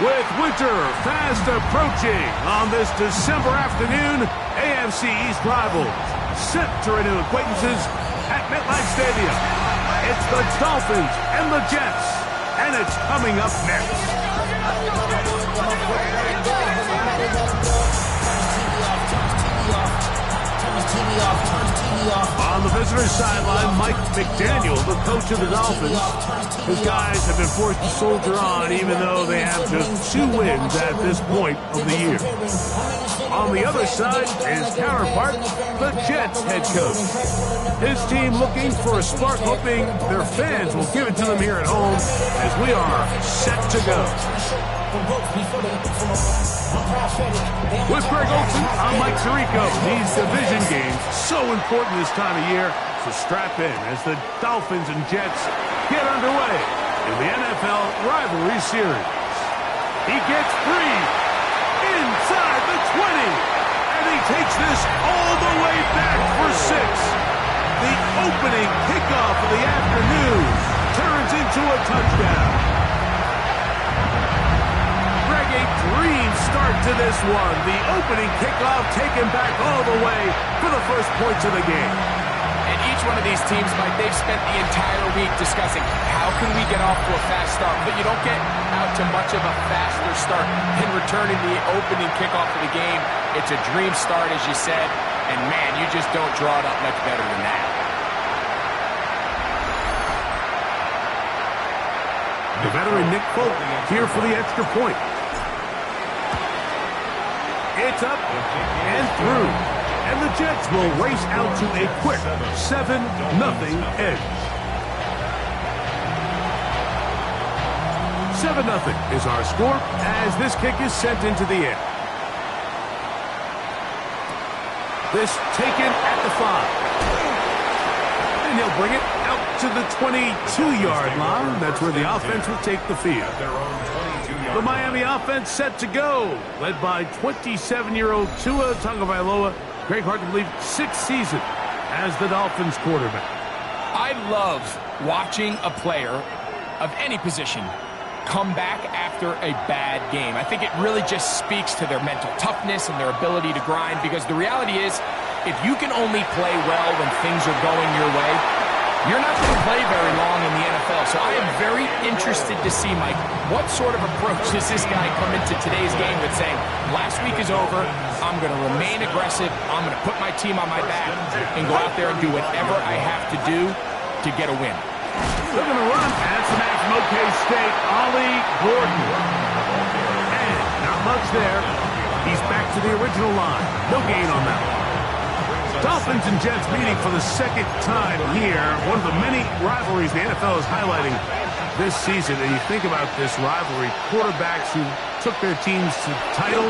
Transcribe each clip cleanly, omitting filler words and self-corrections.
With winter fast approaching on this December afternoon, AFC East rivals set to renew acquaintances at MetLife Stadium. It's the Dolphins and the Jets, and it's coming up next. On the visitor's sideline, Mike McDaniel, the coach of the Dolphins. His guys have been forced to soldier on even though they have just 2 wins at this point of the year. On the other side, his counterpart, the Jets head coach. His team looking for a spark, hoping their fans will give it to them here at home as we are set to go. With Greg Olsen, I'm Mike Tirico. These division games, so important this time of year, so strap in as the Dolphins and Jets get underway in the NFL Rivalry Series. He gets free inside the 20, and he takes this all the way back for 6. The opening kickoff of the afternoon turns into a touchdown. A dream start to this one. The opening kickoff taken back all the way for the first points of the game. And each one of these teams, Mike, they've spent the entire week discussing how can we get off to a fast start. But you don't get out to much of a faster start in returning the opening kickoff of the game. It's a dream start, as you said. And, man, you just don't draw it up much better than that. The veteran Nick Folk here for the extra point. It's up and through. And the Jets will race out to a quick 7-0 edge. 7-0 is our score as this kick is sent into the air. This taken at the 5. And he'll bring it out to the 22-yard line. That's where the offense will take the field. The Miami offense set to go, led by 27-year-old Tua Tagovailoa. Greg, hard to believe, 6th season as the Dolphins quarterback. I love watching a player of any position come back after a bad game. I think it really just speaks to their mental toughness and their ability to grind, because the reality is, if you can only play well when things are going your way, you're not going to play very long in the NFL. So I am very interested to see, Mike, what sort of approach does this guy come into today's game with, saying, last week is over, I'm going to remain aggressive, I'm going to put my team on my back and go out there and do whatever I have to do to get a win. They're going to run at the match from OK State, Ollie Gordon. And not much there. He's back to the original line. No gain on that one. Dolphins and Jets meeting for the second time here. One of the many rivalries the NFL is highlighting this season. And you think about this rivalry, quarterbacks who took their teams to the title,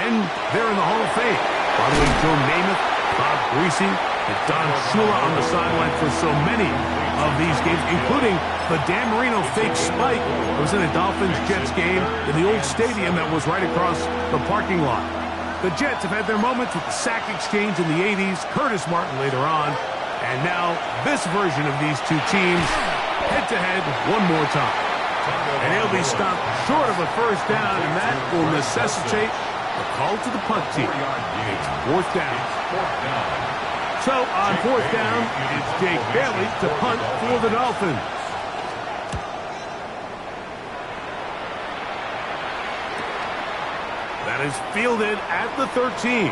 and they're in the Hall of Fame. By the way, Joe Namath, Bob Greasy, and Don Shula on the sideline for so many of these games, including the Dan Marino fake spike that was in a Dolphins-Jets game in the old stadium that was right across the parking lot. The Jets have had their moments with the sack exchange in the 80s, Curtis Martin later on, and now this version of these two teams head-to-head one more time. And he'll be stopped short of a first down, and that will necessitate a call to the punt team. It's 4th down. So on 4th down, it's Jake Bailey to punt for the Dolphins. That is fielded at the 13.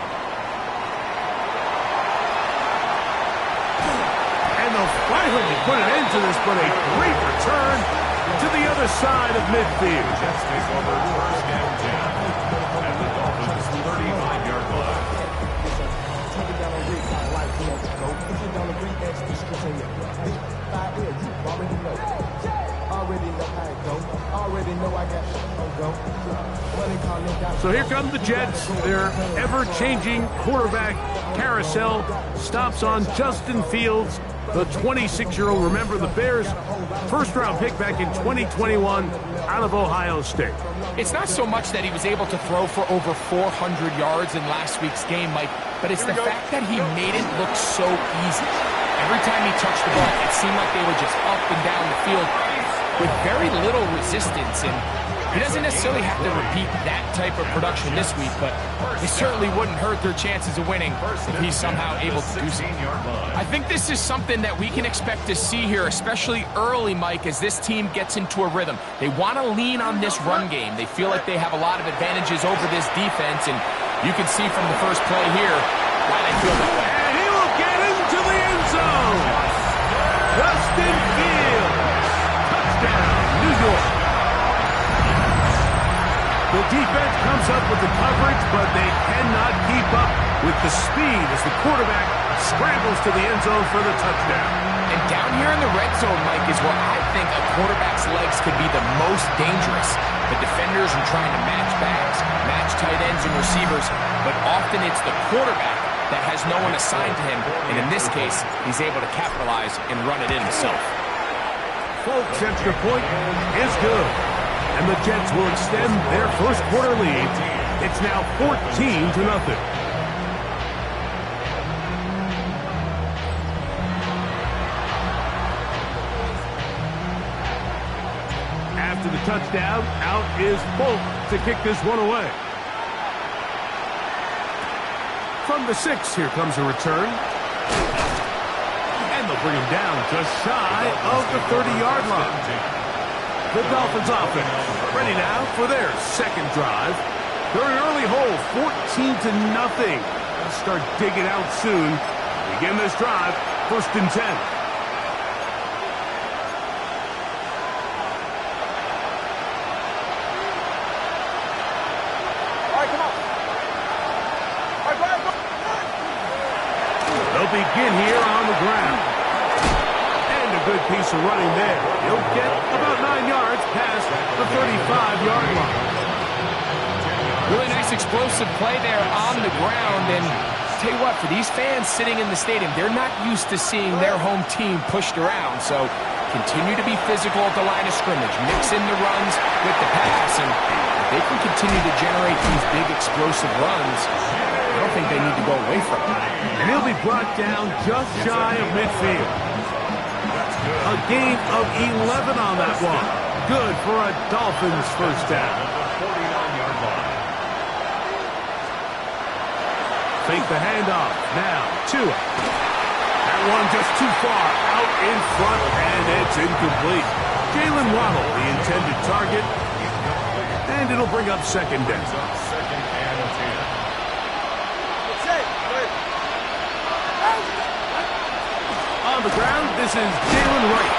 And they'll finally put an end to this, but a great return to the other side of midfield. Jets take over 1st and 10 at the Dolphins' 39-yard line. So here come the Jets. Their ever-changing quarterback carousel stops on Justin Fields, the 26-year-old. Remember, the Bears' first-round pick back in 2021 out of Ohio State. It's not so much that he was able to throw for over 400 yards in last week's game, Mike, but it's the fact that he made it look so easy. Every time he touched the ball, it seemed like they were just up and down the field with very little resistance. And He doesn't necessarily have to repeat that type of production this week, but it certainly wouldn't hurt their chances of winning if he's somehow able to do so. I think this is something that we can expect to see here, especially early, Mike, as this team gets into a rhythm. They want to lean on this run game. They feel like they have a lot of advantages over this defense, and you can see from the first play here why they feel that way. And he will get into the end zone. Justin Fields. Touchdown, New York. The defense comes up with the coverage, but they cannot keep up with the speed as the quarterback scrambles to the end zone for the touchdown. And down here in the red zone, Mike, is where I think a quarterback's legs could be the most dangerous. The defenders are trying to match backs, match tight ends and receivers, but often it's the quarterback that has no one assigned to him, and in this case, he's able to capitalize and run it in himself. Folks, extra point is good. And the Jets will extend their first quarter lead. It's now 14-0. After the touchdown, out is Folk to kick this one away. From the 6, here comes a return. And they'll bring him down just shy of the 30-yard line. The Dolphins offense ready now for their second drive. They're an early hole, 14-0. They'll start digging out soon. Begin this drive, 1st and 10. All right, come on. All right, go. They'll begin here on the ground. And a good piece of running there. He'll get about 9 yards past the 35-yard line. Really nice explosive play there on the ground, and tell you what, for these fans sitting in the stadium, they're not used to seeing their home team pushed around, so continue to be physical at the line of scrimmage, mix in the runs with the pass, and if they can continue to generate these big explosive runs, I don't think they need to go away from it. And he'll be brought down just shy of midfield. A gain of 11 on that one. Good for a Dolphins first down. Fake the handoff. Now, Tua. That one just too far out in front, and it's incomplete. Jalen Waddle, the intended target, and it'll bring up second down. On the ground, this is Jalen Wright.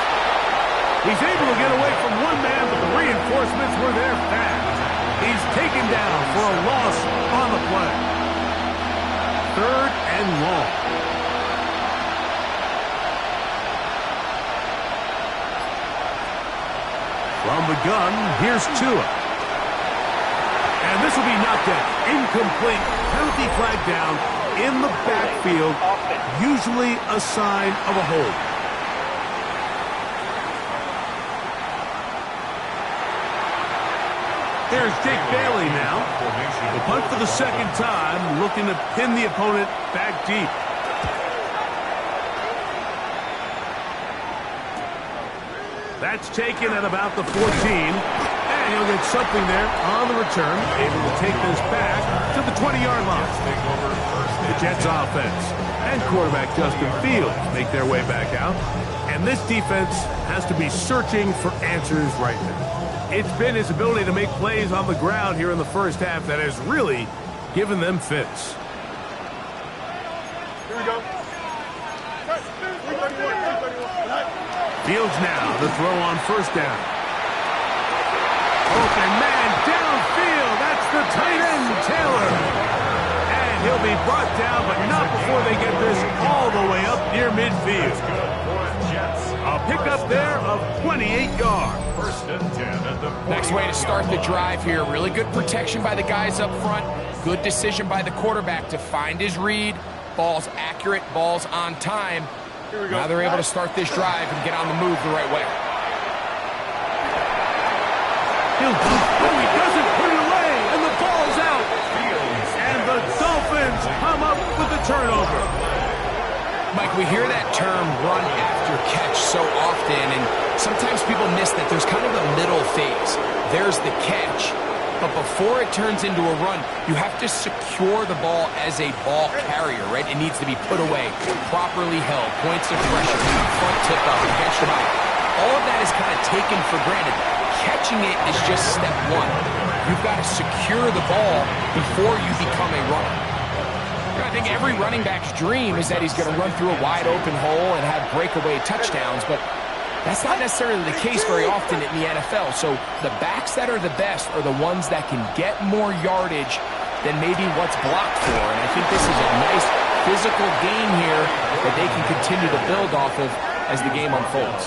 He's able to get away from one man, but the reinforcements were there fast. He's taken down for a loss on the play. 3rd and long. From the gun, here's Tua. And this will be knocked down. Incomplete. Penalty flag down in the backfield. Usually a sign of a hold. There's Jake Bailey now. The punt for the second time, looking to pin the opponent back deep. That's taken at about the 14. And he'll get something there on the return. Able to take this back to the 20-yard line. The Jets offense and quarterback Justin Fields make their way back out. And this defense has to be searching for answers right now. It's been his ability to make plays on the ground here in the first half that has really given them fits. Here we go. Fields now to throw on first down. Open man downfield. That's the tight end, Taylor. And he'll be brought down, but not before they get this all the way up near midfield. A pickup there of 28 yards. Next way to start the drive here. Really good protection by the guys up front. Good decision by the quarterback to find his read. Ball's accurate, ball's on time. Now they're able to start this drive and get on the move the right way. He doesn't put it away, and the ball's out. And the Dolphins come up with the turnover. Mike, we hear that term, run after after catch so often, and sometimes people miss that there's kind of a middle phase. There's the catch, but before it turns into a run, you have to secure the ball as a ball carrier, right? It needs to be put away, properly held, points of pressure, front tip up, against your body. All of that is kind of taken for granted. Catching it is just step one. You've got to secure the ball before you become a runner. I think every running back's dream is that he's going to run through a wide open hole and have breakaway touchdowns, but that's not necessarily the case very often in the NFL. So the backs that are the best are the ones that can get more yardage than maybe what's blocked for. And I think this is a nice physical game here that they can continue to build off of as the game unfolds.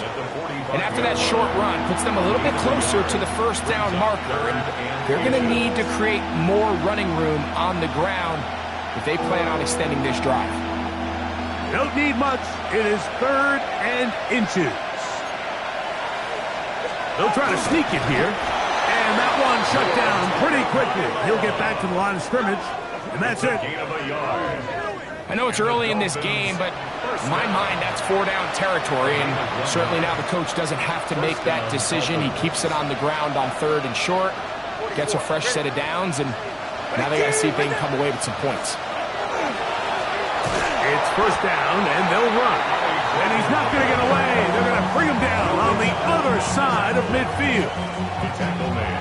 And after that short run, puts them a little bit closer to the first down marker. And they're going to need to create more running room on the ground if they plan on extending this drive. Don't need much. It is 3rd and inches. They'll try to sneak it here. And that one shut down pretty quickly. He'll get back to the line of scrimmage. And that's it. I know it's early in this game, but in my mind, that's 4-down territory. And certainly now the coach doesn't have to make that decision. He keeps it on the ground on 3rd and short. Gets a fresh set of downs. And now they got to see if they can come away with some points. It's 1st down, and they'll run. And he's not going to get away. They're going to bring him down on the other side of midfield.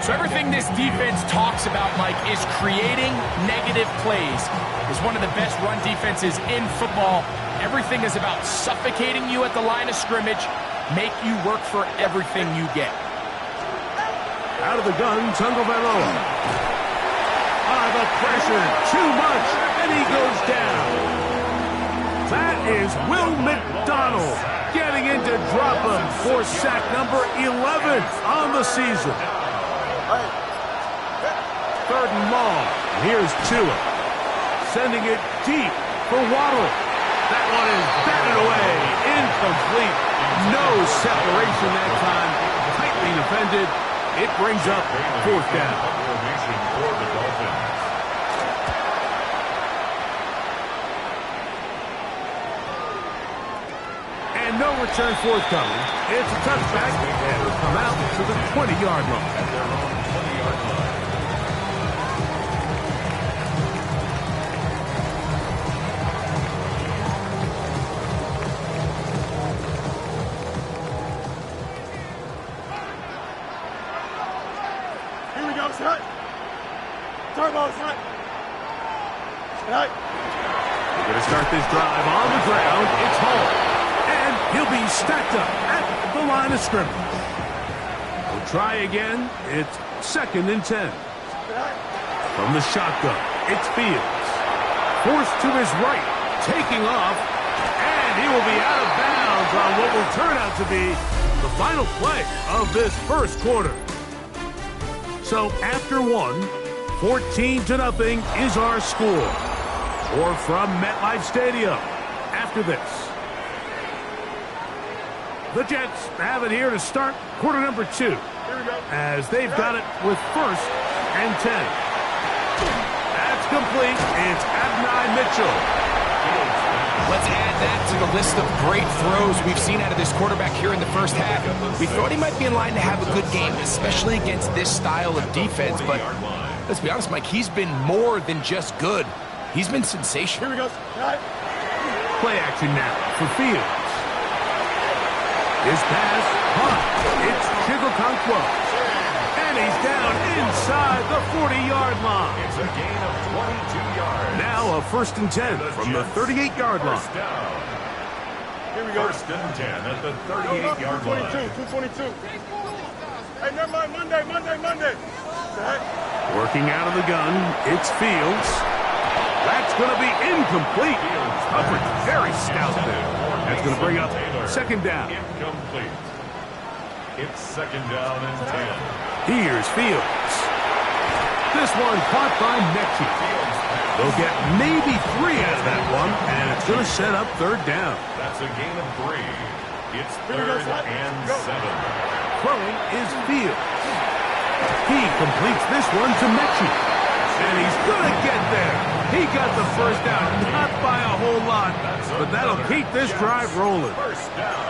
So everything this defense talks about, Mike, is creating negative plays. It's one of the best run defenses in football. Everything is about suffocating you at the line of scrimmage, make you work for everything you get. Out of the gun, Tagovailoa. The pressure, too much, and he goes down. That is Will McDonald getting into drop him for sack number 11 on the season. 3rd and long. Here's Tua. Sending it deep for Waddle. That one is batted away. Incomplete. No separation that time. Tightly defended. It brings up 4th down. And no return forthcoming. It's a touchback, and it'll come out to the 20-yard line. Here we go, set. Turbo, set. Right. We're going to start this drive on the ground. It's home. And he'll be stacked up at the line of scrimmage. We'll try again. It's 2nd and 10. From the shotgun, it's Fields. Forced to his right, taking off. And he will be out of bounds on what will turn out to be the final play of this 1st quarter. So after 14-0 is our score. Or from MetLife Stadium after this. The Jets have it here to start quarter number 2. As they've got it with 1st and 10. That's complete. It's Adonai Mitchell. Let's add that to the list of great throws we've seen out of this quarterback here in the first half. We thought he might be in line to have a good game, especially against this style of defense. But let's be honest, Mike, he's been more than just good. He's been sensational. Here we go. Play action now for Fields. His pass, high. It's Chigokonkwo. And he's down inside the 40-yard line. It's a gain of 22 yards. Now a 1st and 10 from the 38-yard line. Here we go. 1st and 10 at the 38-yard line. 222. Hey, never mind. Monday. Set. Working out of the gun, it's Fields. That's going to be incomplete. Coverage very stout there. That's going to bring up 2nd down. Incomplete. It's 2nd down and 10. Here's Fields. This one caught by Mechie. They'll get maybe 3 out of that one, and it's going to set up 3rd down. That's a gain of 3. It's 3rd and 7. Throwing is Fields. He completes this one to Mechie. And he's going to get there. He got the first down, not by a whole lot, but that'll keep this drive rolling. First down.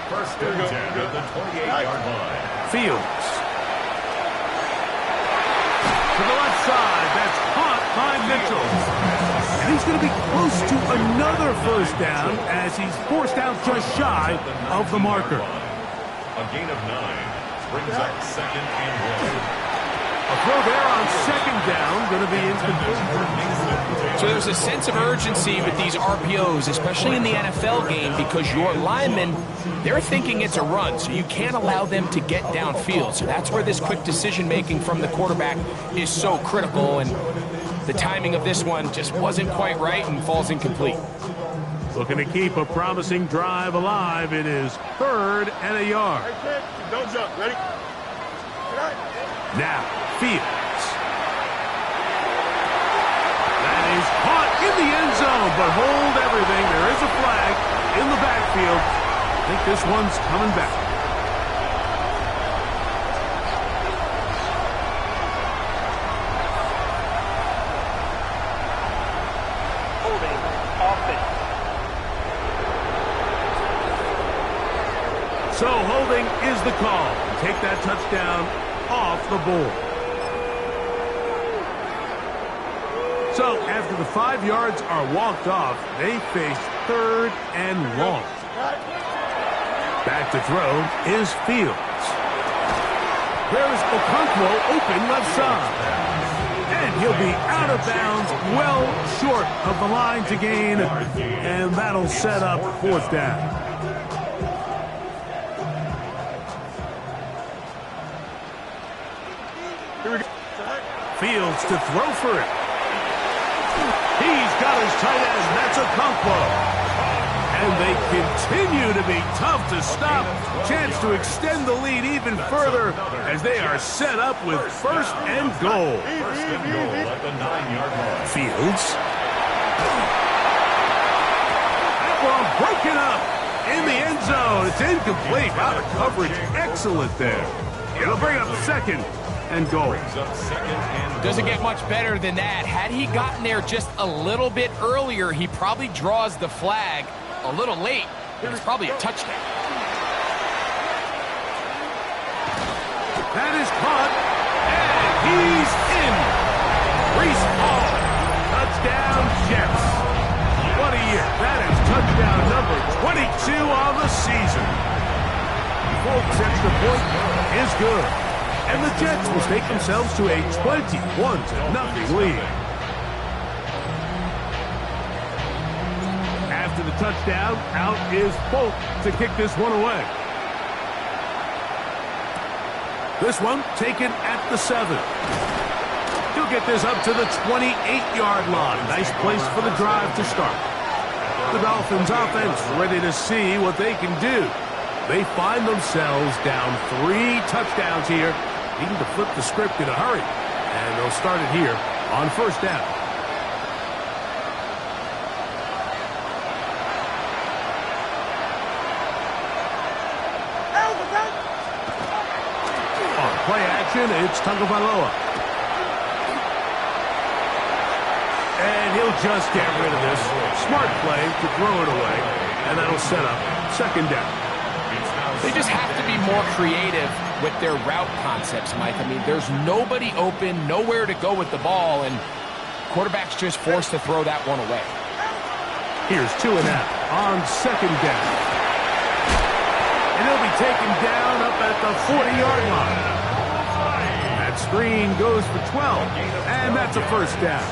First and 10 at the 28-yard line. Fields. To the left side, that's caught by Mitchell. And he's going to be close to another first down as he's forced out just shy of the marker. A gain of 9 brings up second and 1. A throw there on second down, going to be incomplete. So there's a sense of urgency with these RPOs, especially in the NFL game, because your linemen, they're thinking it's a run, so you can't allow them to get downfield. So that's where this quick decision-making from the quarterback is so critical, and the timing of this one just wasn't quite right and falls incomplete. Looking to keep a promising drive alive. It is 3rd and a yard. Hey, don't jump. Ready? Now, Fields. That is caught in the end zone, but hold everything. There is a flag in the backfield. I think this one's coming back. Holding. Offense. So holding is the call. Take that touchdown off the board. So after the 5 yards are walked off, they face 3rd and long. Back to throw is Fields. There's Okonkwo open left side. And he'll be out of bounds, well short of the line to gain, and that'll set up 4th down. Fields to throw for it. He's got his tight end. That's Okonkwo. And they continue to be tough to stop. Chance to extend the lead even further as they are set up with 1st and goal. First and goal at the 9-yard line. Fields. That one broken up in the end zone. It's incomplete. Wow, the coverage excellent there. It'll bring up 2nd and goal. Doesn't get much better than that. Had he gotten there just a little bit earlier, he probably draws the flag a little late. It's probably a touchdown. That is caught, and he's in. Breece Hall, touchdown Jets. What a year. That is touchdown number 22 on the season. Folks, extra point is good. And the Jets will take themselves to a 21-0 lead. After the touchdown, out is Folk to kick this one away. This one taken at the 7. He'll get this up to the 28-yard line. Nice place for the drive to start. The Dolphins offense ready to see what they can do. They find themselves down 3 touchdowns here. Needing to flip the script in a hurry. And they'll start it here on 1st down. On play action, it's Tagovailoa. And he'll just get rid of this. Smart play to throw it away. And that'll set up 2nd down. They just have to be more creative with their route concepts, Mike. I mean, there's nobody open, nowhere to go with the ball, and quarterback's just forced to throw that one away. Here's 2 and out on 2nd down. And he'll be taken down up at the 40-yard line. That screen goes for 12, and that's a 1st down.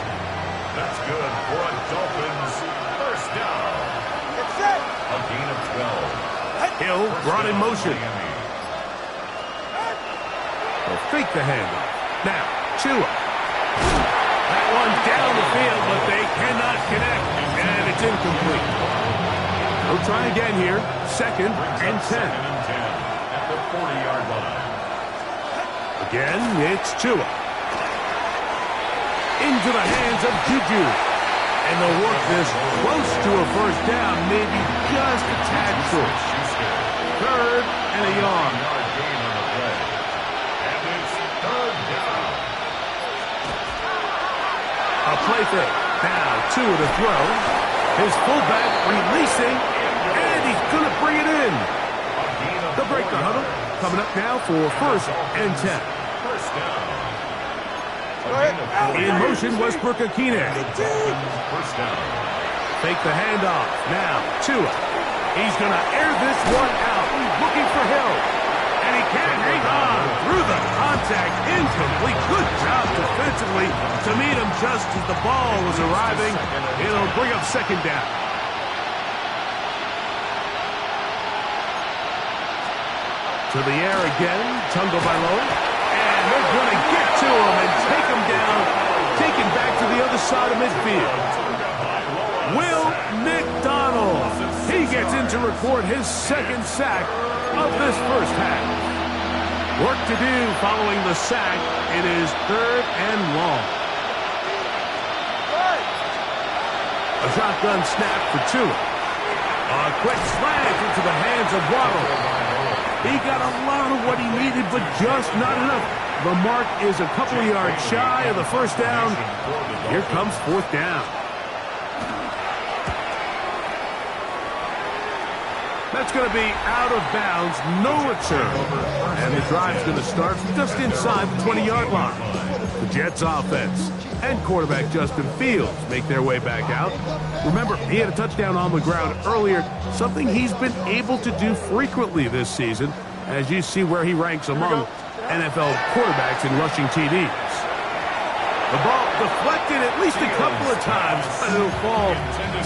That's good for a Dolphins 1st down. A gain of 12. Hill brought in motion. They'll fake the handoff. Now, Tua. That one down the field, but they cannot connect, and it's incomplete. They'll try again here. 2nd and 10. At the 40-yard line. Again, it's Tua. Into the hands of Juju. And they'll work this close to a 1st down, maybe just a tad short. 3rd and a yard. And it's 3rd down. A play fake. Now two to throw. His fullback releasing, and he's going to bring it in. The break the huddle. Coming up now for 1st and 10. First down. In motion, Westbrook-Ikhine. First down. Fake the handoff. Now, Tua. He's going to air this one out. He's looking for help. And he can't hang on through the contact. Incomplete. Good job defensively to meet him just as the ball was arriving. It'll bring up 2nd down. To the air again. Tagovailoa. And they're going to get to him and take him down. Taken back to the other side of midfield. Will McDonald. He gets in to record his 2nd sack of this first half. Work to do following the sack. It is 3rd and long. A shotgun snap for Tua. A quick slant into the hands of Waddle. He got a lot of what he needed, but just not enough. The mark is a couple of yards shy of the first down. Here comes 4th down. That's going to be out of bounds, no return. And the drive's going to start just inside the 20-yard line. The Jets offense and quarterback Justin Fields make their way back out. Remember, he had a touchdown on the ground earlier, something he's been able to do frequently this season, as you see where he ranks among NFL quarterbacks in rushing TDs. The ball deflected at least a couple of times, but it'll fall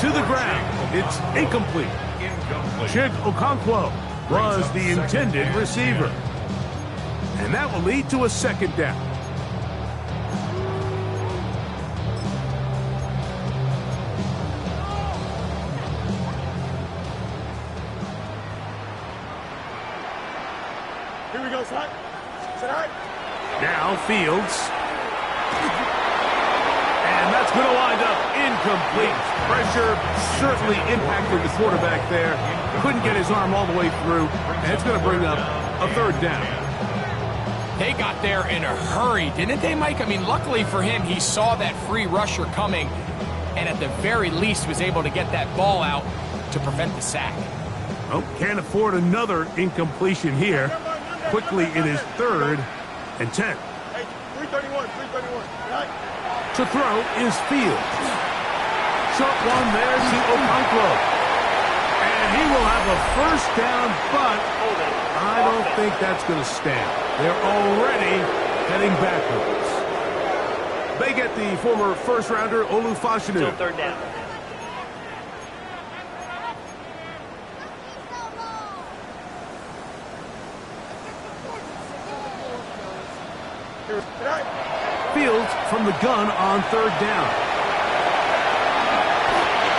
to the ground. It's incomplete. Chig Okonkwo was the intended receiver. And that will lead to a 2nd down. Here we go, Sit high. Now Fields. And that's going to wind up incomplete. Pressure certainly impacted the quarterback there. Couldn't get his arm all the way through. And it's going to bring up a 3rd down. They got there in a hurry, didn't they, Mike? I mean, luckily for him, he saw that free rusher coming and at the very least was able to get that ball out to prevent the sack. Oh, can't afford another incompletion here. Quickly, it is 3rd and 10. Hey, 331. Right. To throw is Fields. Short one there to Okonkwo. And he will have a 1st down, but I don't think that's going to stand. They're already heading backwards. They get the former first-rounder Olu Fashanu. Still 3rd down. Fields from the gun on 3rd down.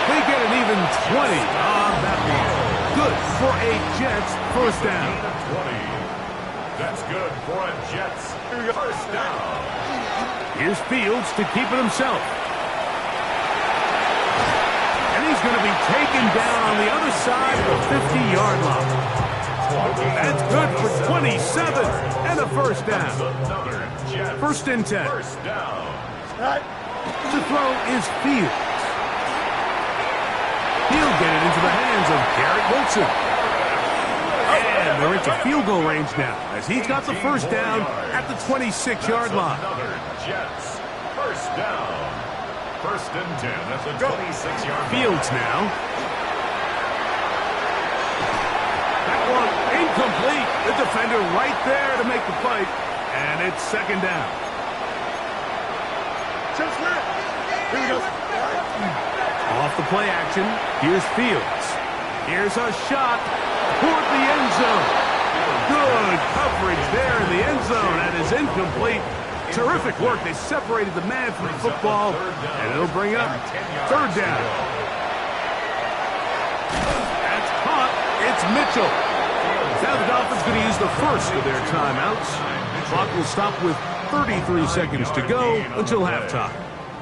They get an even 20 on that one. Good for a Jets 1st down. 20. That's good for a Jets 1st down. Here's Fields to keep it himself. And he's going to be taken down on the other side of the 50-yard line. That's good for 27 and a 1st down. 1st and 10. First down. To throw is Fields. He'll get it into the hands of Garrett Wilson. And they're into field goal range now, as he's got the 1st down at the 26-yard line. Another Jets 1st down. 1st and 10 at the 26-yard line. Fields now. That one incomplete. The defender right there to make the play. And it's 2nd down. Here we go. Off the play action. Here's Fields. Here's a shot toward the end zone. Good coverage there in the end zone. That is incomplete. Terrific work. They separated the man from the football. And it'll bring up 3rd down. That's caught. It's Mitchell. Now the Dolphins going to use the first of their timeouts. Clock will stop with 33 seconds to go until halftime.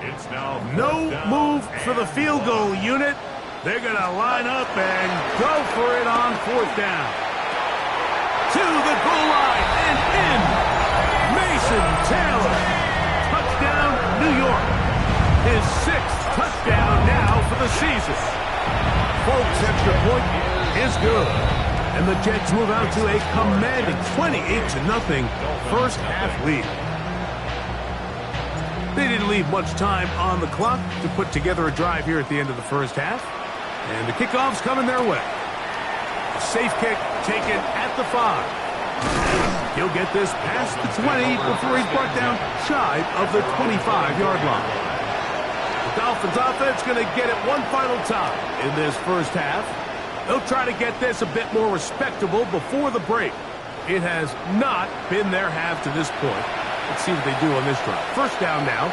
It's now No move for the field goal unit. They're going to line up and go for it on 4th down. To the goal line and in. Mason Taylor. Touchdown, New York. his 6th touchdown now for the season. Folks, extra point is good. And the Jets move out to a commanding 28-0 first half lead. They didn't leave much time on the clock to put together a drive here at the end of the first half. And the kickoff's coming their way. A safe kick taken at the 5. He'll get this past the 20 before he's brought down shy of the 25-yard line. The Dolphins offense going to get it one final time in this first half. They'll try to get this a bit more respectable before the break. It has not been their half to this point. Let's see what they do on this drive. First down now.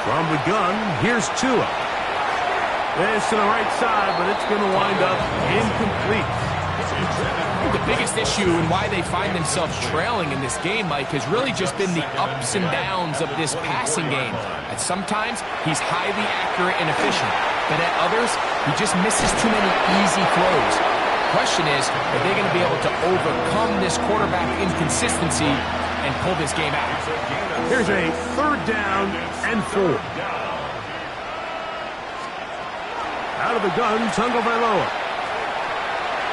From the gun, here's Tua. This to the right side, but it's going to wind up incomplete. The biggest issue and why they find themselves trailing in this game, Mike, has really just been the ups and downs of this passing game. At sometimes, he's highly accurate and efficient, but at others, he just misses too many easy throws. The question is, are they going to be able to overcome this quarterback inconsistency and pull this game out? Here's a 3rd down and 4. Out of the gun, Tagovailoa.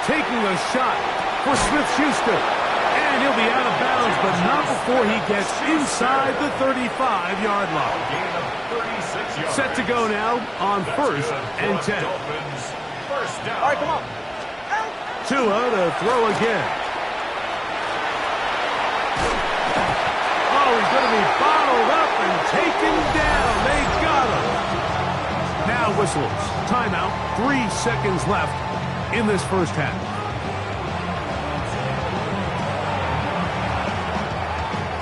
Taking a shot for Smith-Schuster. And he'll be out of bounds, but not before he gets inside the 35-yard line. Set to go now on 1st and 10. All right, come on. Tua to throw again. Oh, he's going to be bottled up and taken down. They got him. Now whistles. Timeout. 3 seconds left in this first half.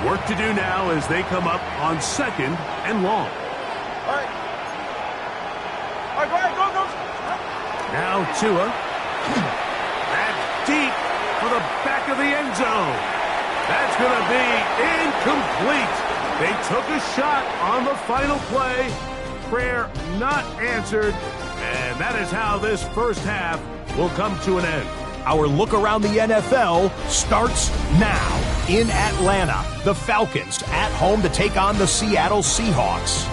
Work to do now as they come up on 2nd and long. All right. All right, go ahead, go. Now Tua. That's deep for the back of the end zone. That's going to be incomplete. They took a shot on the final play. Prayer not answered. And that is how this first half will come to an end. Our look around the NFL starts now. In Atlanta, the Falcons at home to take on the Seattle Seahawks.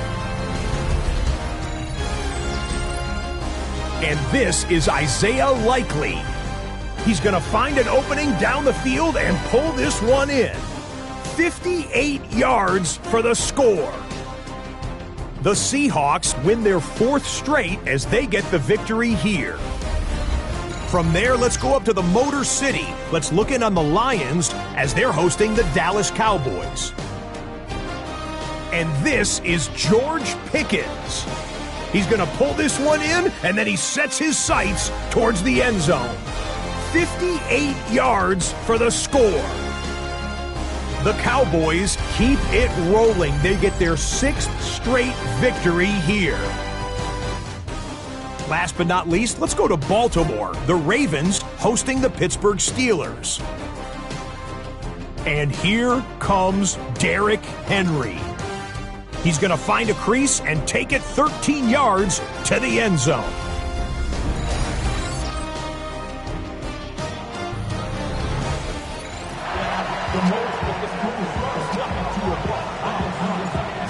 And this is Isaiah Likely. He's going to find an opening down the field and pull this one in. 58 yards for the score. The Seahawks win their 4th straight as they get the victory here. From there, let's go up to the Motor City. Let's look in on the Lions as they're hosting the Dallas Cowboys. And this is George Pickens. He's going to pull this one in, and then he sets his sights towards the end zone. 58 yards for the score. The Cowboys keep it rolling. They get their 6th straight victory here. Last but not least, let's go to Baltimore. The Ravens hosting the Pittsburgh Steelers. And here comes Derrick Henry. He's going to find a crease and take it 13 yards to the end zone.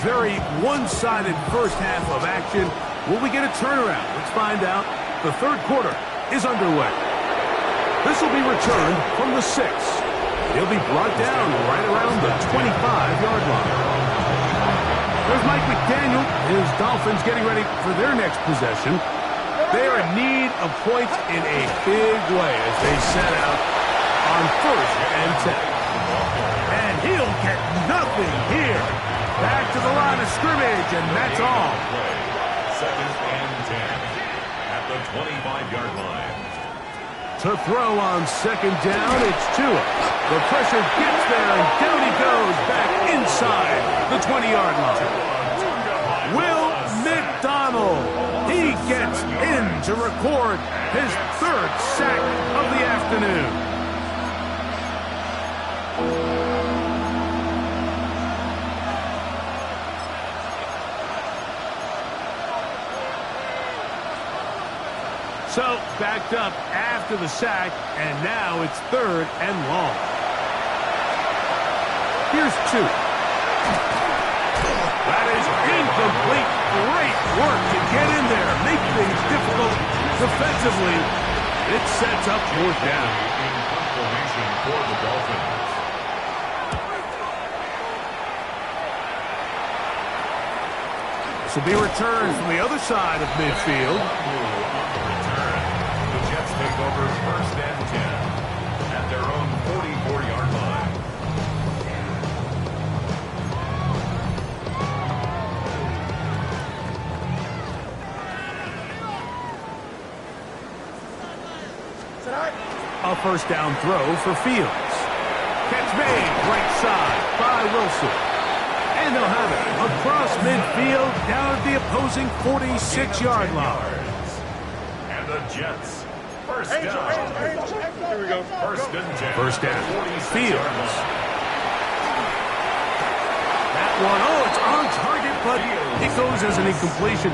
Very one-sided first half of action. Will we get a turnaround? Let's find out. The 3rd quarter is underway. This will be returned from the 6. He'll be brought down right around the 25-yard line. There's Mike McDaniel. His Dolphins getting ready for their next possession. They are in need of points in a big way as they set out on 1st and 10. And he'll get nothing here. Back to the line of scrimmage, and that's all. 2nd and 10 at the 25-yard line. To throw on 2nd down, it's Tua. The pressure gets there, and down he goes back inside the 20-yard line. Will McDonald, he gets in to record his 3rd sack of the afternoon. So, backed up after the sack, and now it's 3rd and long. Here's 2. That is incomplete. Great work to get in there, make things difficult defensively. It sets up 4th down. Formation for the Dolphins. This will be returned from the other side of midfield. Return. The Jets take over 1st and 10 at their own 44-yard line. A 1st down throw for Fields. Catch made, right side by Wilson. And they'll have it across midfield down at the opposing 46-yard line. And the Jets, 1st down. Here we go. 1st and 10. 1st down. 46-yard Fields. line. That one, it's on target, but it goes as an incompletion.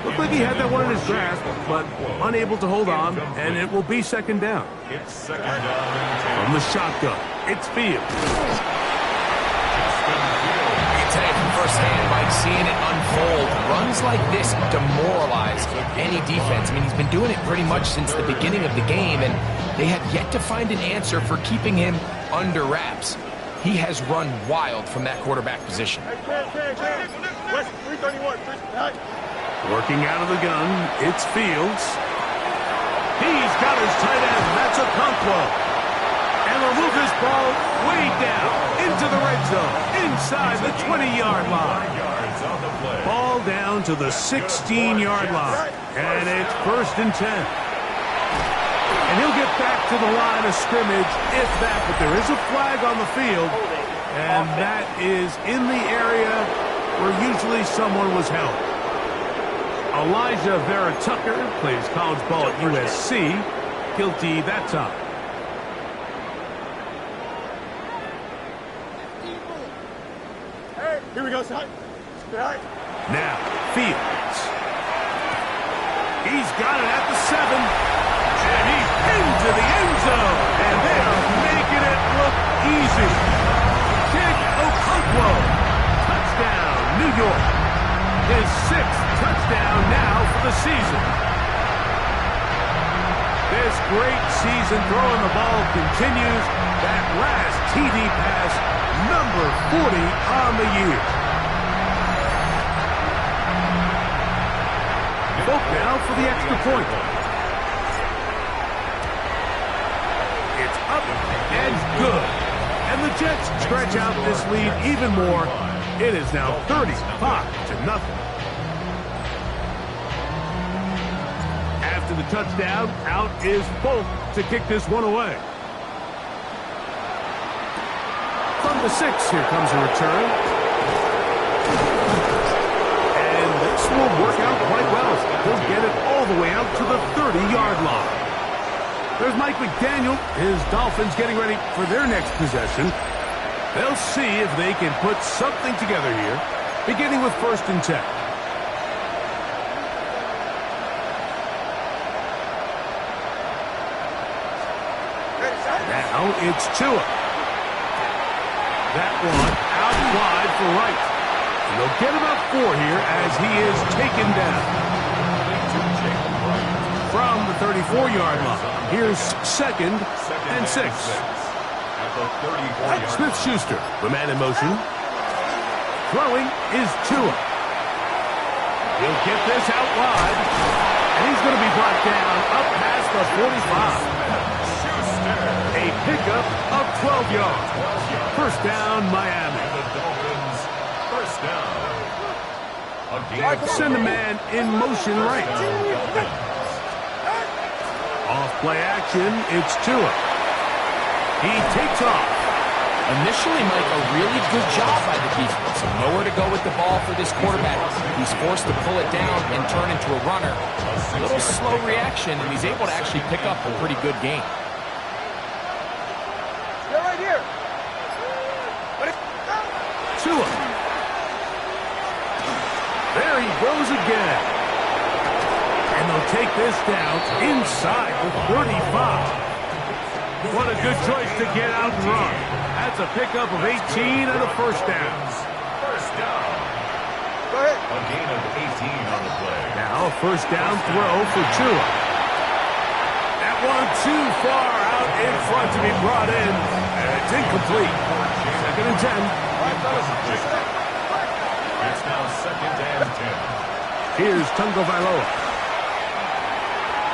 Looked like he had that one in his grasp, but unable to hold on, and it will be 2nd down. It's 2nd down and 10. From the shotgun, it's Fields. I can tell you from firsthand, Mike, seeing it unfold, runs like this demoralize any defense. I mean, he's been doing it pretty much since the beginning of the game, and they have yet to find an answer for keeping him under wraps. He has run wild from that quarterback position. West 331. Working out of the gun, it's Fields. He's got his tight end. That's Okonkwo. And they'll move this ball way down into the red zone, inside the 20-yard line. Ball down to the 16-yard line. And it's 1st and 10. And he'll get back to the line of scrimmage, if that. But there is a flag on the field, and that is in the area where usually someone was held. Elijah Vera Tucker plays college ball at USC. Guilty that time. Hey, here we go, son. Now, Fields. He's got it at the 7. And he's into the end zone. And they're making it look easy. Kick Okonkwo. Touchdown, New York. His 6th touchdown now for the season. This great season throwing the ball continues. That last TD pass, number 40 on the year. Vote now for the extra point. It's up and good. And the Jets stretch out this lead even more. It is now 35-0. After the touchdown, out is Folk to kick this one away. From the 6, here comes a return. And this will work out quite well. He'll get it all the way out to the 30-yard line. There's Mike McDaniel. His Dolphins getting ready for their next possession. They'll see if they can put something together here, beginning with 1st and 10. Now it's Tua. That one out wide for Wright. And they'll get about 4 here as he is taken down. From the 34-yard line, here's 2nd and 6. Smith-Schuster, the man in motion. Throwing is Tua. He'll get this out wide. And he's going to be brought down up past the 45. A pickup of 12 yards. 1st down, Miami. The Dolphins, 1st down. Send a man in motion right. Off play action, it's Tua. He takes off. Initially, Mike, a really good job by the defense. Nowhere to go with the ball for this quarterback. He's forced to pull it down and turn into a runner. A little slow reaction, and he's able to actually pick up a pretty good game. They're right here. Tua. There he goes again. And they'll take this down inside the 35. What a good choice to get out and run. That's a pickup of 18 and a first down. First down. Go ahead. A gain of 18 on the play. Now a first down throw for Tua. That one too far out in front to be brought in. And it's incomplete. Second and 10. It's now second and 10. Here's Tungo Vailoa.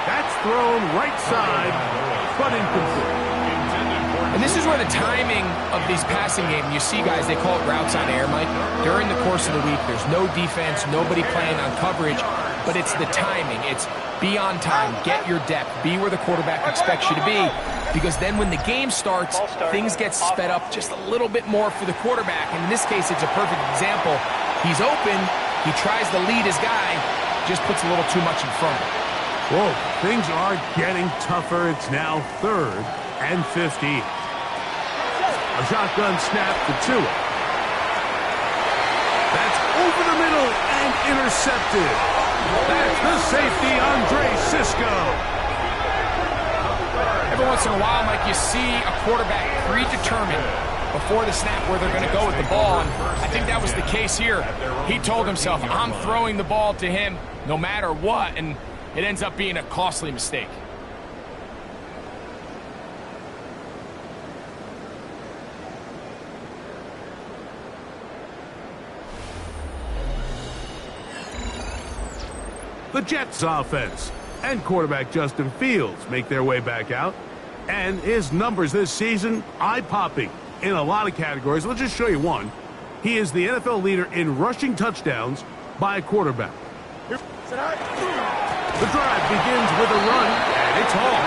That's thrown right side, but incomplete. And this is where the timing of these passing games, you see guys, they call it routes on air, Mike. During the course of the week, there's no defense, nobody playing on coverage, but it's the timing. It's be on time, get your depth, be where the quarterback expects you to be, because then when the game starts, things get sped up just a little bit more for the quarterback. And in this case, it's a perfect example. He's open, he tries to lead his guy, just puts a little too much in front. Whoa, things are getting tougher. It's now 3rd and 15. A shotgun snap to Tua. That's over the middle and intercepted. That's the safety, Andre Cisco. Every once in a while, Mike, you see a quarterback predetermined before the snap where they're going to go with the ball, and I think that was the case here. He told himself, I'm throwing the ball to him no matter what, and it ends up being a costly mistake. The Jets offense and quarterback Justin Fields make their way back out. And his numbers this season, eye-popping in a lot of categories. Let's just show you one. He is the NFL leader in rushing touchdowns by a quarterback. The drive begins with a run, and it's Hall.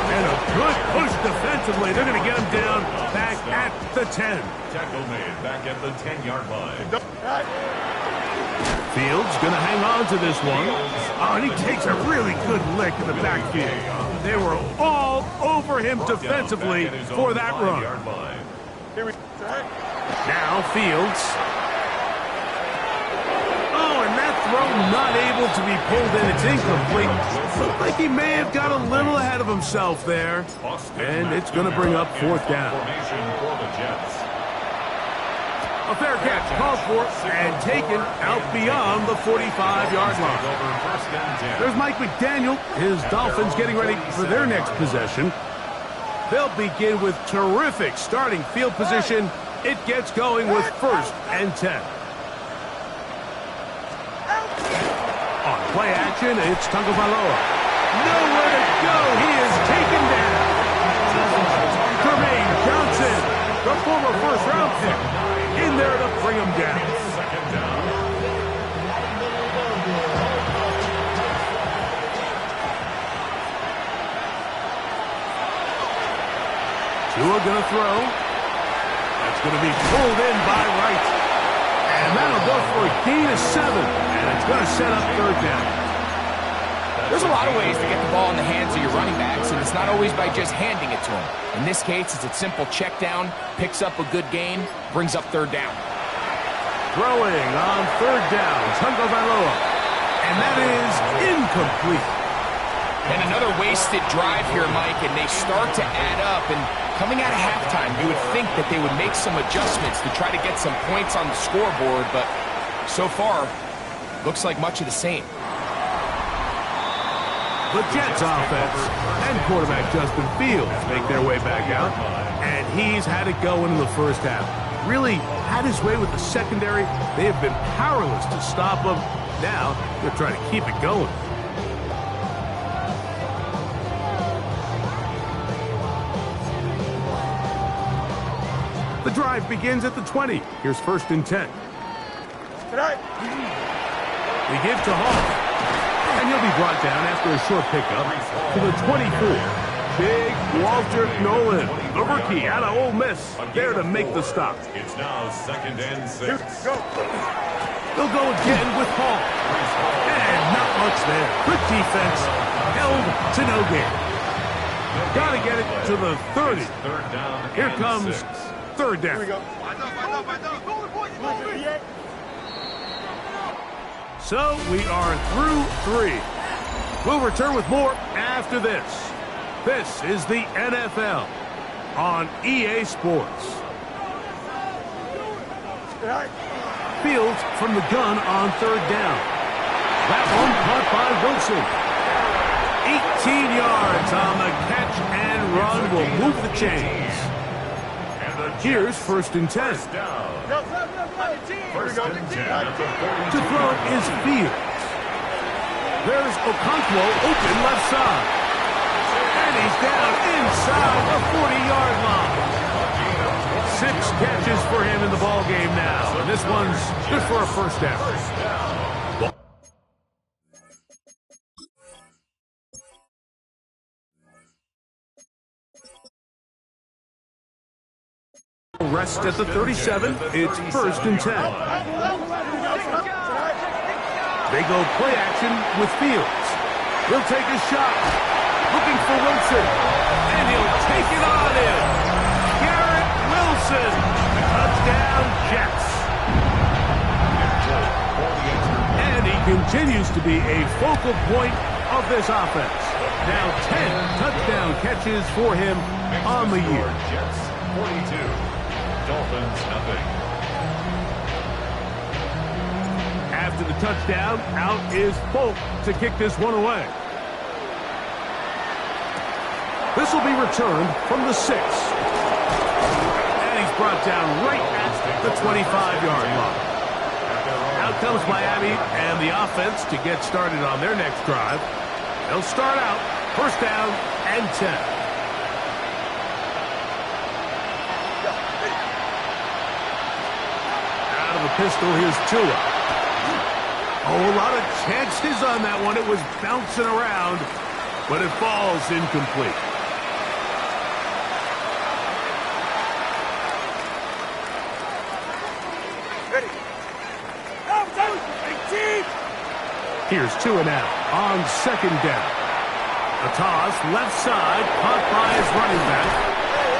And a good push defensively. They're going to get him down back at the 10. Tackle made back at the 10-yard line. Fields going to hang on to this one. Oh, and he takes a really good lick in the backfield. They were all over him defensively for that run. Now Fields. Oh, and that throw not able to be pulled in. It's incomplete. Looked like he may have got a little ahead of himself there. And it's going to bring up 4th down. A fair catch called for and taken out beyond the 45-yard line. There's Mike McDaniel. His Dolphins getting ready for their next possession. They'll begin with terrific starting field position. It gets going with 1st and 10. On play action, it's Tungo Vailoa. Nowhere to go. He is taken down. Jermaine Johnson, the former first-round pick, in there to bring him down. Second down. Tua going to throw. That's going to be pulled in by Wright. And that'll go for a gain of 7. And it's going to set up 3rd down. There's a lot of ways to get the ball in the hands of your running backs, and it's not always by just handing it to them. In this case, it's a simple check down, picks up a good gain, brings up 3rd down. Throwing on 3rd down, Tungo Vailoa. And that is incomplete. And another wasted drive here, Mike, and they start to add up. And coming out of halftime, you would think that they would make some adjustments to try to get some points on the scoreboard, but so far, looks like much of the same. The Jets offense and quarterback Justin Fields make their way back out. And he's had it go into the first half. Really had his way with the secondary. They have been powerless to stop him. Now they're trying to keep it going. The drive begins at the 20. Here's 1st and 10. They give to Hall. And he'll be brought down after a short pickup to the 24. Big Walter Nolan, the rookie out of Ole Miss, there to make the stop. It's now 2nd and 6. They'll go again with Hall. And not much there. Quick defense, held to no gain. Got to get it to the 30. Third down. Here comes 6. 3rd down. So we are through 3. We'll return with more after this. This is the NFL on EA Sports. Fields from the gun on third down. That one caught by Wilson. 18 yards on the catch and run will move the chains. Here's 1st and 10. To throw it is Fields. There's Okonkwo open left side. And he's down inside the 40-yard line. 6 catches for him in the ball game now. And this one's good for a first down. Rest at the 37. It's 1st and 10. They go play action with Fields. He'll take a shot. Looking for Wilson. And he'll take it on in. Garrett Wilson. Touchdown, Jets. And he continues to be a focal point of this offense. Now 10 touchdown catches for him on the year. Jets 42. Dolphins nothing. After the touchdown, out is Folk to kick this one away. This will be returned from the 6. And he's brought down right at the 25-yard line. Out comes Miami and the offense to get started on their next drive. They'll start out 1st down and 10. Pistol, here's Tua. Oh, a lot of chances on that one. It was bouncing around, but it falls incomplete. Ready. Here's Tua now on 2nd down. A toss, left side, caught by his running back.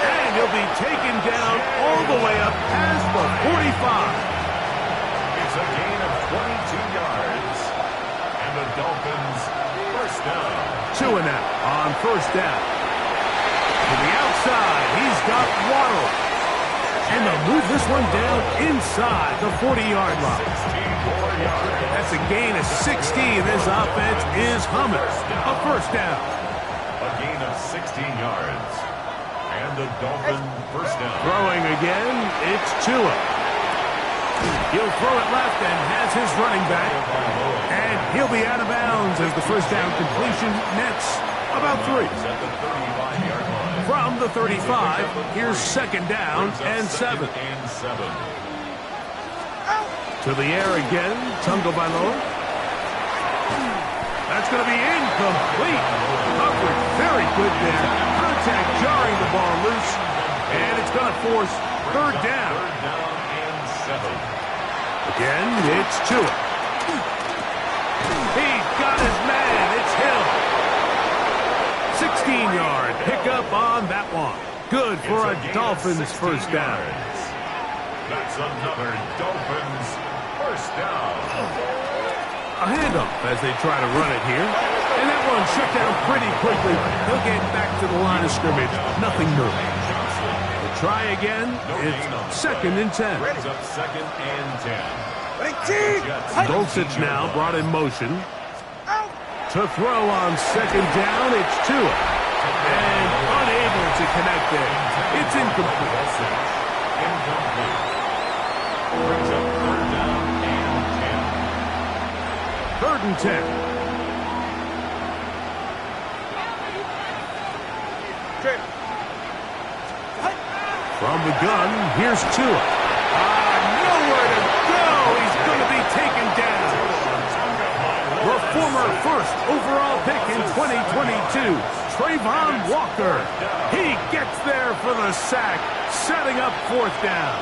And he'll be taken down all the way up past the 45. A gain of 22 yards. And the Dolphins 1st down. Tua now on 1st down. To the outside, he's got Waddle. And they'll move this one down inside the 40-yard line. 64 yards. That's a gain of 16. This offense is humming. A 1st down. A gain of 16 yards. And the Dolphins 1st down. Throwing again, it's Tua. He'll throw it left and has his running back. And he'll be out of bounds as the 1st down completion nets about 3. At the 35-yard line. From the 35, here's 2nd down and 7. To the air again, Tungo Bailoa. That's going to be incomplete. Coverage very good there. Contact jarring the ball loose. And it's going to force 3rd down. 3rd down and 7. Again, it's Tua. He's got his man. It's Hill. 16-yard pickup on that one. Good for a Dolphins 1st down. That's another Dolphins 1st down. A handoff as they try to run it here. And that one shut down pretty quickly. He'll get back to the line of scrimmage. Nothing new. Try again. It's 2nd and 10. Brings up 2nd and 10. Dulcich now brought in motion. To throw on 2nd down, it's Tua. And unable to connect there. It's incomplete. Incomplete. Brings up 3rd down and 10. 3rd and 10. From the gun, here's Tua. Nowhere to go. He's going to be taken down. The former 1st overall pick in 2022, Trayvon Walker. He gets there for the sack, setting up 4th down.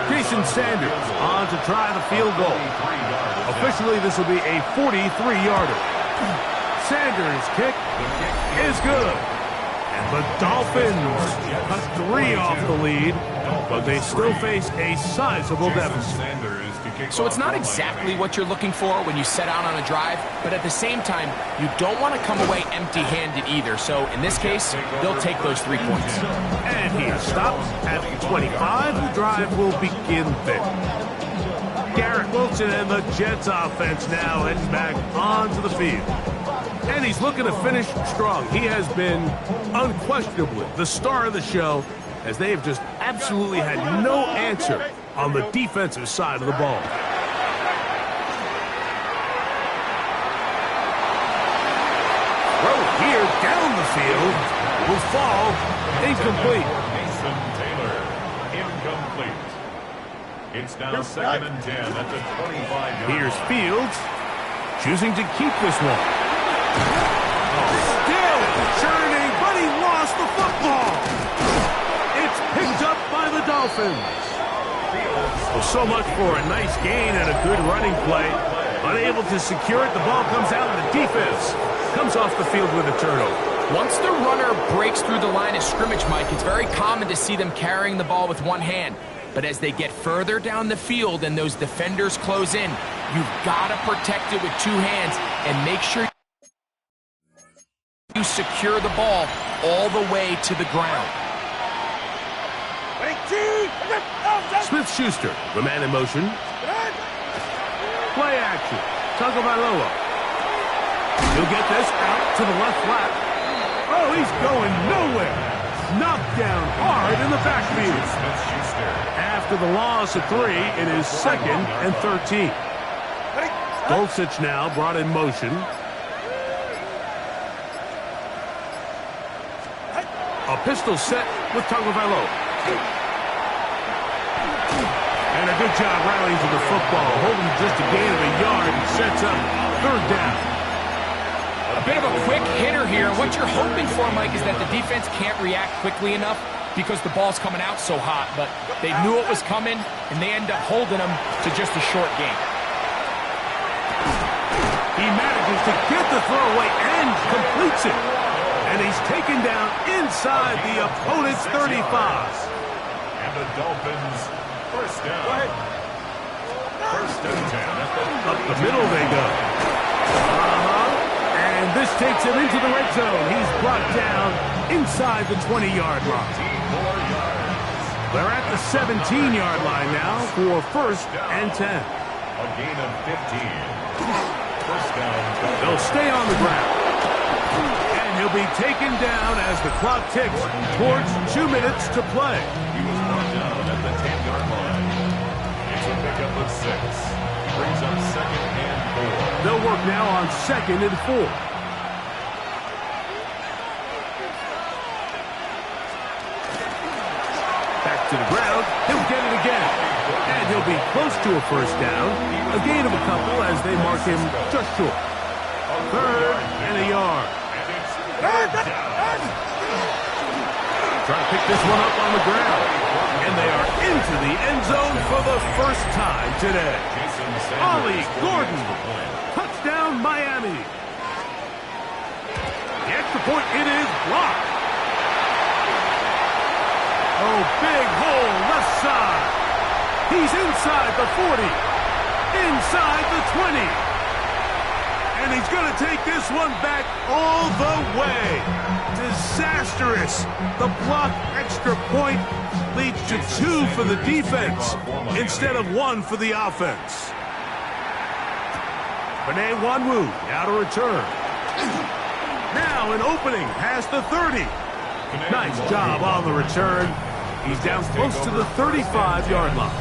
Jason Sanders on to try the field goal. Officially, this will be a 43-yarder. Sanders' kick is good. And the Dolphins cut 3 off the lead. but they still face a sizable deficit. So it's not exactly what you're looking for when you set out on a drive, but at the same time, you don't want to come away empty-handed either. So in this case, they'll take those 3 points. And he stops at 25. The drive will begin there. Garrett Wilson and the Jets offense now heading back onto the field. And he's looking to finish strong. He has been unquestionably the star of the show, as they have just absolutely had no answer on the defensive side of the ball. Throw here down the field will fall incomplete. Mason Taylor, incomplete. It's now 2nd and 10 at the 25-yard line. Here's Fields choosing to keep this one. Still churning, but he lost the football. It's picked up by the Dolphins. Well, so much for a nice gain and a good running play. Unable to secure it, the ball comes out, and the defense comes off the field with a turnover. Once the runner breaks through the line of scrimmage, Mike, it's very common to see them carrying the ball with one hand. But as they get further down the field and those defenders close in, you've got to protect it with two hands and make sure you secure the ball all the way to the ground. Smith-Schuster, the man in motion. Play action. Tagovailoa. He'll get this out to the left flat. Oh, he's going nowhere. Knocked down hard in the backfield. After the loss of 3, it is 2nd and 13. Dulcich now brought in motion. A pistol set with Tagovailoa. And a good job rallying to the football, holding just a gain of a yard and sets up 3rd down. A bit of a quick hitter here. What you're hoping for, Mike, is that the defense can't react quickly enough because the ball's coming out so hot. But they knew it was coming, and they end up holding them to just a short gain. He manages to get the throw away and completes it. And he's taken down inside the opponent's 35. And the Dolphins, 1st down. 1st and 10. Up the middle they go. And this takes him into the red zone. He's brought down inside the 20-yard line. They're at the 17-yard line now for 1st and 10. A gain of 15. 1st down. They'll stay on the ground. And he'll be taken down as the clock ticks towards 2 minutes to play. He was brought down at the 10-yard line. It's a pickup of 6. Brings up 2nd and 4. They'll work now on 2nd and 4. Back to the ground. He'll get it again. And he'll be close to a 1st down. A gain of a couple as they mark him just short. 3rd and a yard. Trying to pick this one up on the ground. And they are into the end zone for the first time today. Ollie Gordon. Touchdown, Miami. The extra point, it is blocked. Oh, big hole left side. He's inside the 40. Inside the 20. And he's going to take this one back all the way. Disastrous. The block extra point leads to 2 for the defense instead of 1 for the offense. Bené Wanwu now to return. Now an opening past the 30. Nice job on the return. He's down close to the 35-yard line.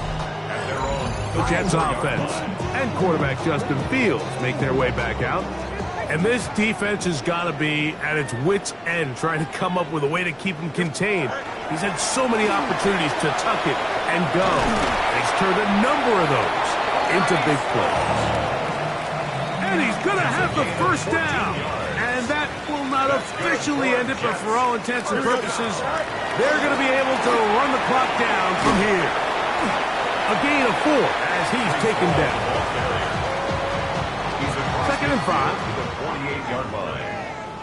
The Jets offense and quarterback Justin Fields make their way back out. And this defense has got to be at its wits' end trying to come up with a way to keep him contained. He's had so many opportunities to tuck it and go. He's turned a number of those into big plays. And he's going to have the 1st down. And that will not officially end it, but for all intents and purposes, they're going to be able to run the clock down from here. A gain of 4 as he's taken down. 2nd and 5. 48-yard line.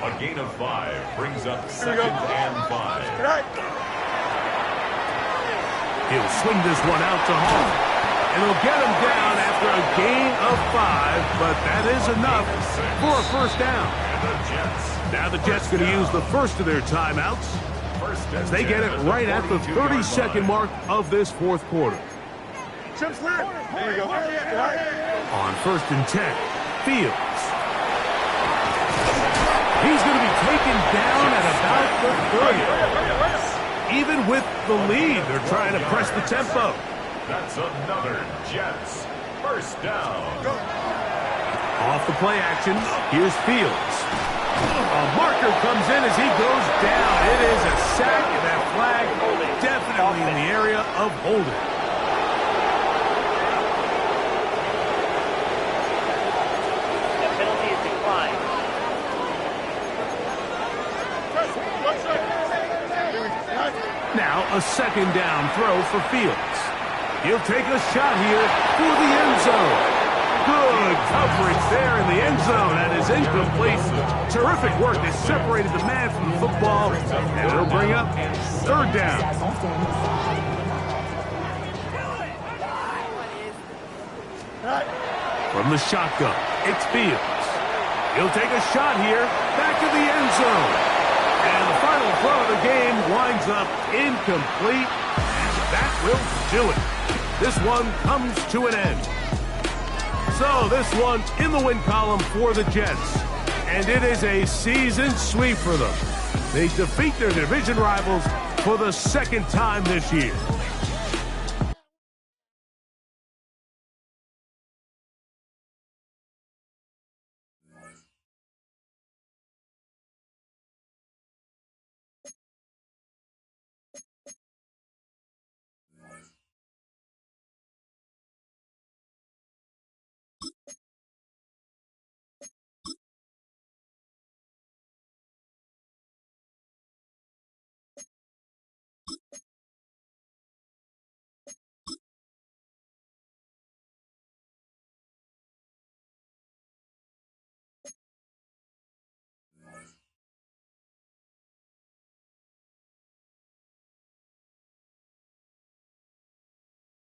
A gain of 5 brings up 2nd and 5. He'll swing this one out to Hall. And he'll get him down after a gain of 5, but that is enough for a first down. Now the Jets going to use the first of their timeouts as they get it right at the 30-second mark of this fourth quarter. There you go. On 1st and 10, Fields. He's going to be taken down at about the 30. Even with the lead, they're trying to press the tempo. That's another Jets first down. Off the play action, here's Fields. A marker comes in as he goes down. It is a sack, and that flag definitely in the area of holding. The penalty is declined. Now a second down throw for Fields. He'll take a shot here for the end zone. Good coverage there in the end zone. That is incomplete. Terrific work. They separated the man from the football. And it'll bring up 3rd down. From the shotgun, it's Fields. He'll take a shot here. Back to the end zone. And the final throw of the game winds up incomplete. And that will do it. This one comes to an end. So this one in the win column for the Jets. And it is a season sweep for them. They defeat their division rivals for the 2nd time this year.